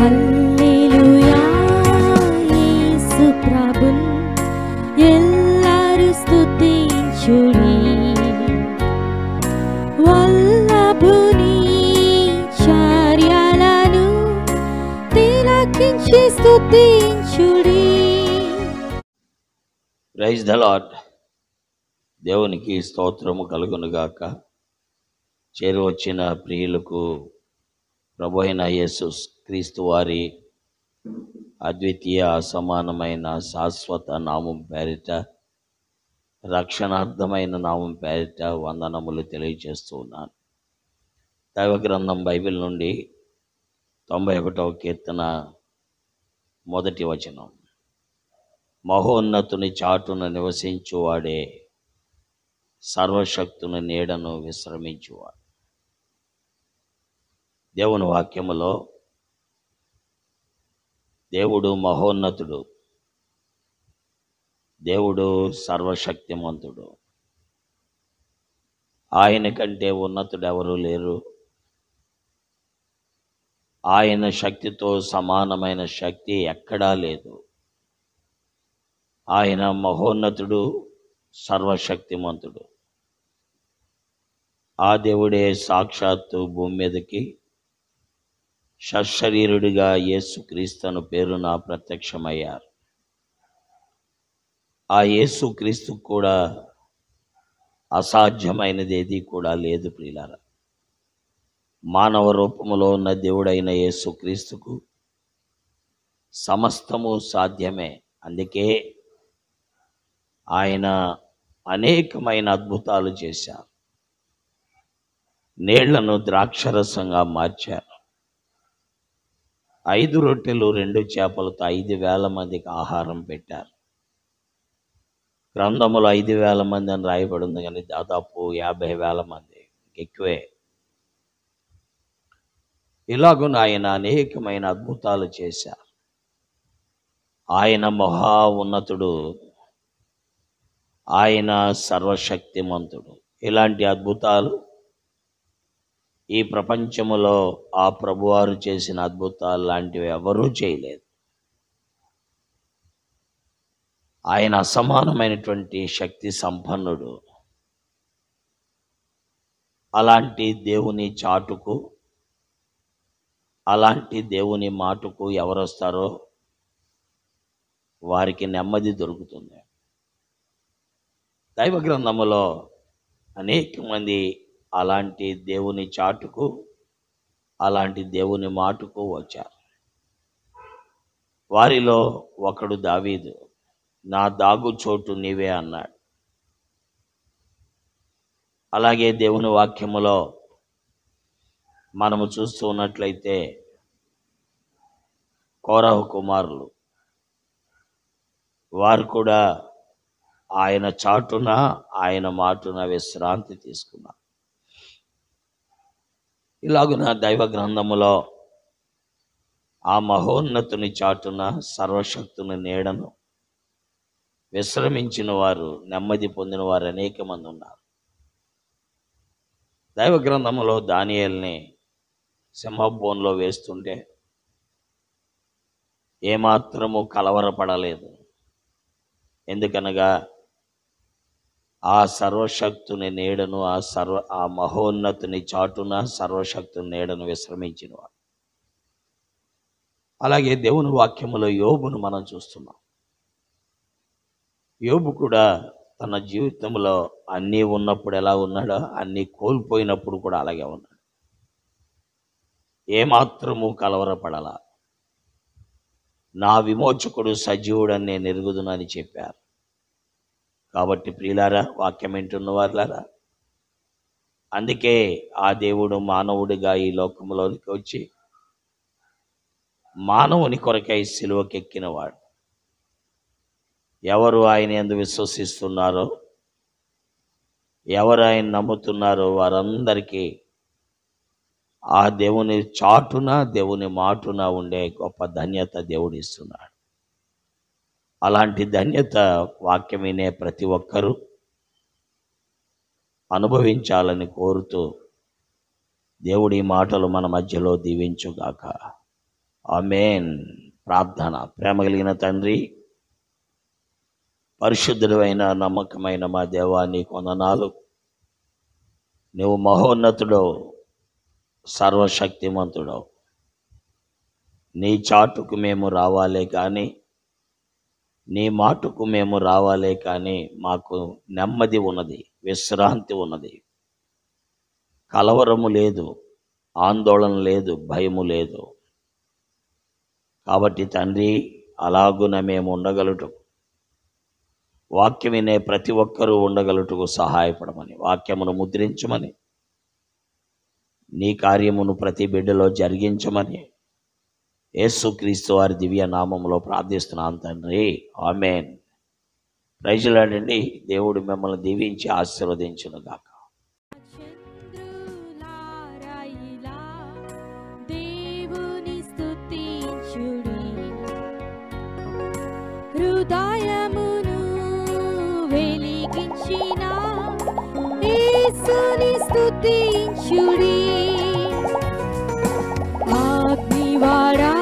హల్లెలూయా యేసు ప్రభున్ ఎల్లరు స్తుతించుడి వల్లభుని చర్యలను తిలకించి స్తుతించుడి. Praise the Lord. దేవునికి స్తోత్రము కలుగునుగాక. చేరువచ్చిన ప్రియులకు ప్రభు అయిన యేసు క్రీస్తు వారి అద్వితీయ అసమానమైన శాశ్వత నామం పేరిట, రక్షణార్థమైన నామం పేరిట వందనములు తెలియజేస్తూ ఉన్నాను. దైవ గ్రంథం బైబిల్ నుండి 91వ కీర్తన 1వ వచనం. మహోన్నతుని చాటున నివసించువాడే సర్వశక్తుని నీడను విశ్రమించువాడు. దేవుని వాక్యములో దేవుడు మహోన్నతుడు, దేవుడు సర్వశక్తిమంతుడు. ఆయన కంటే ఉన్నతుడు ఎవరూ లేరు. ఆయన శక్తితో సమానమైన శక్తి ఎక్కడా లేదు. ఆయన మహోన్నతుడు, సర్వశక్తిమంతుడు. ఆ దేవుడే సాక్షాత్తు భూమి మీదకి సశరీరుడిగా యేసుక్రీస్తు పేరున ప్రత్యక్షమయ్యారు. ఆ యేసుక్రీస్తు కూడా అసాధ్యమైనది ఏది కూడా లేదు ప్రియులారా. మానవ రూపములో ఉన్న దేవుడైన యేసుక్రీస్తుకు సమస్తము సాధ్యమే. అందుకే ఆయన అనేకమైన అద్భుతాలు చేశారు. నీళ్లను ద్రాక్షరసంగా మార్చారు. 5 రొట్టెలు 2 చేపలతో 5,000 మందికి ఆహారం పెట్టారు. గ్రంథములో 5,000 మంది అని రాయబడి ఉంది, కానీ దాదాపు 50,000 మంది, ఎక్కువే. ఇలాగున ఆయన అనేకమైన అద్భుతాలు చేశారు. ఆయన మహా ఉన్నతుడు, ఆయన సర్వశక్తిమంతుడు. ఇలాంటి అద్భుతాలు ఈ ప్రపంచములో ఆ ప్రభువారు చేసిన అద్భుతాలు లాంటివి ఎవరూ చేయలేదు. ఆయన అసమానమైనటువంటి శక్తి సంపన్నుడు. అలాంటి దేవుని చాటుకు, అలాంటి దేవుని మాటకు ఎవరొస్తారో వారికి నెమ్మది దొరుకుతుంది. దైవ గ్రంథములో అనేక మంది అలాంటి దేవుని చాటుకు, అలాంటి దేవుని మాటకు వచ్చారు. వారిలో ఒకడు దావీదు. నా దాగు చోటు నీవే అన్నాడు. అలాగే దేవుని వాక్యములో మనము చూస్తూ ఉన్నట్లయితే కోరహు కుమారులు, వారు కూడా ఆయన చాటున, ఆయన మాటున విశ్రాంతి తీసుకున్నారు. ఇలాగున దైవ గ్రంథములో ఆ మహోన్నతుని చాటున, సర్వశక్తుని నీడను విశ్రమించిన వారు, నెమ్మది పొందిన వారు అనేక మంది ఉన్నారు. దైవ గ్రంథములో దానియేలుని సింహబోన్లో వేస్తుంటే ఏమాత్రము కలవరపడలేదు. ఎందుకనగా ఆ సర్వశక్తుని నీడను, ఆ మహోన్నతుని చాటున సర్వశక్తుని నీడను విశ్రమించినవాడు. అలాగే దేవుని వాక్యములో యోబును మనం చూస్తున్నాం. యోబు కూడా తన జీవితంలో అన్నీ ఉన్నప్పుడు ఎలా ఉన్నాడో, అన్నీ కోల్పోయినప్పుడు కూడా అలాగే ఉన్నాడు. ఏమాత్రము కలవరపడాల. నా విమోచకుడు సజీవుడని నేను ఎరుగుదునని చెప్పారు. కాబట్టి ప్రియులారా, వాక్యం వింటున్న వారులారా, అందుకే ఆ దేవుడు మానవుడిగా ఈ లోకంలోనికి వచ్చి మానవుని కొరకై సిలువకెక్కినవాడు. ఎవరు ఆయన యందు విశ్వసిస్తున్నారో, ఎవరు ఆయన నమ్ముతున్నారో వారందరికీ ఆ దేవుని చాటున, దేవుని మాటున ఉండే గొప్ప ధన్యత దేవుడు ఇస్తున్నాడు. అలాంటి ధన్యత వాక్యం వినే ప్రతి ఒక్కరూ అనుభవించాలని కోరుతూ దేవుడి మాటలు మన మధ్యలో దీవించుగాక. ఆమేన్. ప్రార్థన. ప్రేమ కలిగిన తండ్రి, పరిశుద్ధుడైన నమ్మకమైన మా దేవా, నీకు వందనాలు. నువ్వు మహోన్నతుడో, సర్వశక్తిమంతుడో. నీ చాటుకు మేము రావాలే కానీ, నీ మాటుకు మేము రావాలే కానీ మాకు నెమ్మది ఉన్నది, విశ్రాంతి ఉన్నది, కలవరము లేదు, ఆందోళన లేదు, భయము లేదు. కాబట్టి తండ్రి, అలాగున మేము ఉండగలుగుటకు, వాక్యం వినే ప్రతి ఒక్కరూ ఉండగలుగుటకు సహాయపడమని, వాక్యమును ముద్రించమని, నీ కార్యమును ప్రతి బిడ్డలో జరిగించమని యేసుక్రీస్తు వారి దివ్య నామములో ప్రార్థిస్తున్నాను తండ్రి. ఆమేన్. ప్రైజ్ లార్డ్ అండి. దేవుడు మిమ్మల్ని దీవించి ఆశీర్వదించును గాక. చంద్రులారాయిలా దేవుని స్తుతించుడి, హృదయమును వెలిగించిన యేసుని స్తుతించుడి. అగ్నివాడా